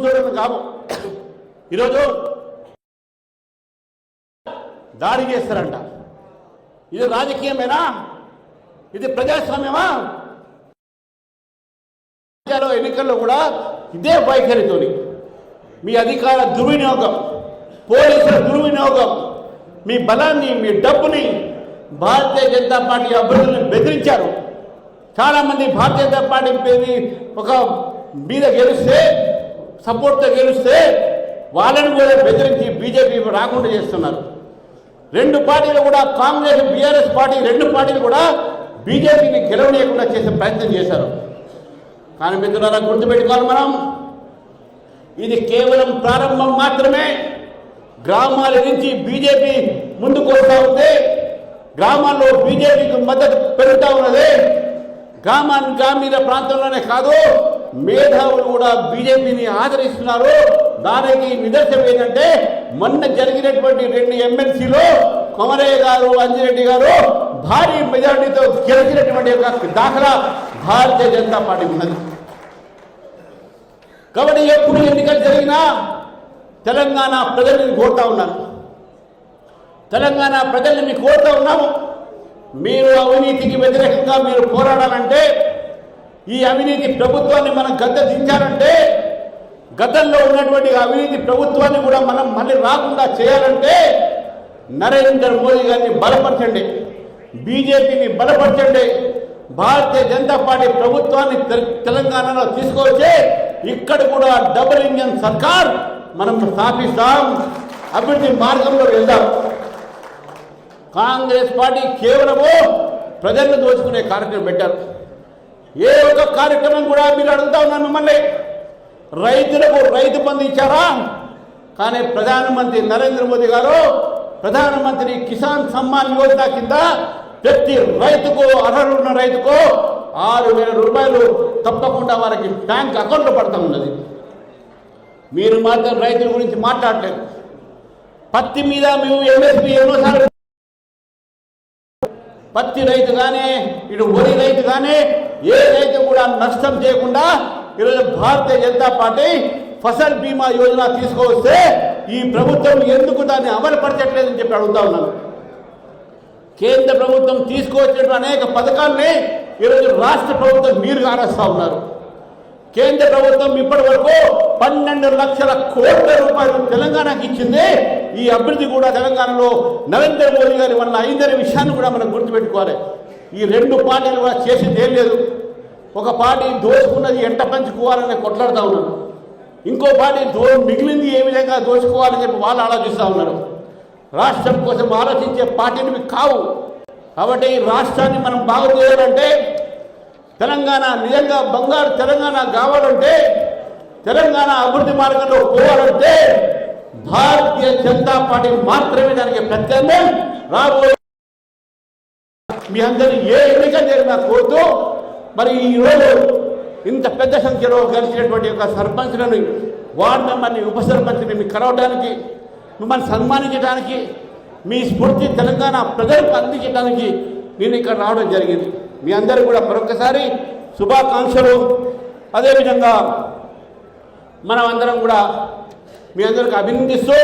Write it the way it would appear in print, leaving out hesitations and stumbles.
కూర్చోవడం కాదు. ఈరోజు దాడి చేస్తారంట. ఇది రాజకీయమేనా? ఇది ప్రజాస్వామ్యమా? ఎన్నికల్లో కూడా ఇదే వైఖరితోని మీ అధికార దుర్వినియోగం, పోలీసుల దుర్వినియోగం, మీ బలాన్ని, మీ డబ్బుని భారతీయ జనతా పార్టీ అభ్యర్థులను బెదిరించారు. చాలామంది భారతీయ జనతా పార్టీ ఒక మీద గెలిస్తే, సపోర్ట్తో గెలిస్తే వాళ్ళని కూడా బెదిరించి బీజేపీ రాకుండా చేస్తున్నారు. రెండు పార్టీలు కూడా, కాంగ్రెస్, బీఆర్ఎస్ పార్టీ, రెండు పార్టీలు కూడా బీజేపీని గెలవనీయకుండా చేసే ప్రయత్నం చేశారు. కానీ మిత్రులారా, గుర్తుపెట్టుకోవాలి, మనం ఇది కేవలం ప్రారంభం మాత్రమే. గ్రామాల నుంచి బీజేపీ ముందుకు వస్తూ ఉంది. గ్రామాల్లో బీజేపీకి మద్దతు పెరుగుతూ ఉన్నది. గ్రామీణ ప్రాంతంలోనే కాదు, మేధావులు కూడా బీజేపీని ఆదరిస్తున్నారు. దానికి నిదర్శనం ఏంటంటే, మొన్న జరిగినటువంటి 2 ఎమ్మెల్సీలో కొమరయ్య గారు, అంజిరెడ్డి గారు భారీ మెజారిటీతో గెలిచినటువంటి ఒక దాఖలా భారతీయ జనతా పార్టీ ఉన్నది. కాబట్టి ఎప్పుడు ఎన్నికలు జరిగినా తెలంగాణ ప్రజల్ని కోరుతా ఉన్నాను, తెలంగాణ ప్రజల్ని కోరుతా ఉన్నాము. మీరు అవినీతికి వ్యతిరేకంగా మీరు పోరాడాలంటే, ఈ అవినీతి ప్రభుత్వాన్ని మనం గద్దె దించాలంటే, గతంలో ఉన్నటువంటి అవినీతి ప్రభుత్వాన్ని కూడా మనం మళ్ళీ రాకుండా చేయాలంటే నరేంద్ర మోదీ గారిని బలపరచండి, బీజేపీని బలపరచండి. భారతీయ జనతా పార్టీ ప్రభుత్వాన్ని తెలంగాణలో తీసుకొచ్చి ఇక్కడ కూడా డబుల్ ఇంజన్ సర్కార్ మనం స్థాపిస్తాం, అభివృద్ధి మార్గంలో వెళ్దాం. కాంగ్రెస్ పార్టీ కేవలము ప్రజలను దోచుకునే కార్యక్రమం పెట్టారు. ఏ ఒక్క కార్యక్రమం కూడా మీరు అడుగుతా ఉన్నాను మిమ్మల్ని, రైతులకు రైతు బంధు ఇచ్చారా? కానీ ప్రధానమంత్రి నరేంద్ర మోదీ గారు ప్రధానమంత్రి కిసాన్ సమ్మాన్ యోజన కింద ప్రతి రైతుకు, అర్హులున్న రైతుకు 6,000 రూపాయలు తప్పకుండా వారికి బ్యాంక్ అకౌంట్లో పడుతూ ఉన్నది. మీరు మాత్రం రైతుల గురించి మాట్లాడలేదు. పత్తి మీద మేము ఎంఎస్పీ ఎన్నోసార్లు, పత్తి రైతు కానీ, ఇటు వరి రైతు కానీ, ఏ రైతు కూడా నష్టం చేయకుండా ఈరోజు భారతీయ జనతా పార్టీ ఫసల్ బీమా యోజన తీసుకొస్తే ఈ ప్రభుత్వం ఎందుకు దాన్ని అమలుపరచట్లేదని చెప్పి అడుగుతా ఉన్నాను. కేంద్ర ప్రభుత్వం తీసుకొచ్చిన అనేక పథకాలని ఈరోజు రాష్ట్ర ప్రభుత్వం మీరు కారేస్తూ ఉన్నారు. కేంద్ర ప్రభుత్వం ఇప్పటి వరకు 12 లక్షల కోట్ల రూపాయలు తెలంగాణకి ఇచ్చింది. ఈ అభివృద్ధి కూడా తెలంగాణలో నరేంద్ర మోదీ గారి వల్ల అయిందనే విషయాన్ని కూడా మనం గుర్తుపెట్టుకోవాలి. ఈ రెండు పార్టీలు కూడా చేసింది ఏం లేదు. ఒక పార్టీ దోచుకున్నది ఎంట పంచుకోవాలని కొట్లాడుతూ ఉన్నారు, ఇంకో పార్టీ మిగిలింది ఏ విధంగా దోచుకోవాలని చెప్పి వాళ్ళు ఆలోచిస్తూ ఉన్నారు. రాష్ట్రం కోసం ఆలోచించే పార్టీని కావు. కాబట్టి ఈ రాష్ట్రాన్ని మనం బాగు చేయాలంటే, తెలంగాణ నిజంగా బంగారు తెలంగాణ కావాలంటే, తెలంగాణ అభివృద్ధి మార్గంలో పోవాలంటే భారతీయ జనతా పార్టీ మాత్రమే దానికి ప్రత్యామ్నాయం. రాబోయే మీ అందరినీ ఏ ఎన్నిక జరిగినా కోరుతూ, మరి ఈరోజు ఇంత పెద్ద సంఖ్యలో కలిసినటువంటి ఒక సర్పంచ్లను, వార్డు మెంబర్ని, ఉప సర్పంచ్ని మీకు కలవడానికి, మిమ్మల్ని సన్మానించడానికి, మీ స్ఫూర్తి తెలంగాణ ప్రజలకు అందించడానికి నేను ఇక్కడ రావడం జరిగింది. మీ అందరూ కూడా మరొకసారి శుభాకాంక్షలు. అదేవిధంగా మనం అందరం కూడా మీ అందరికి అభినందిస్తూ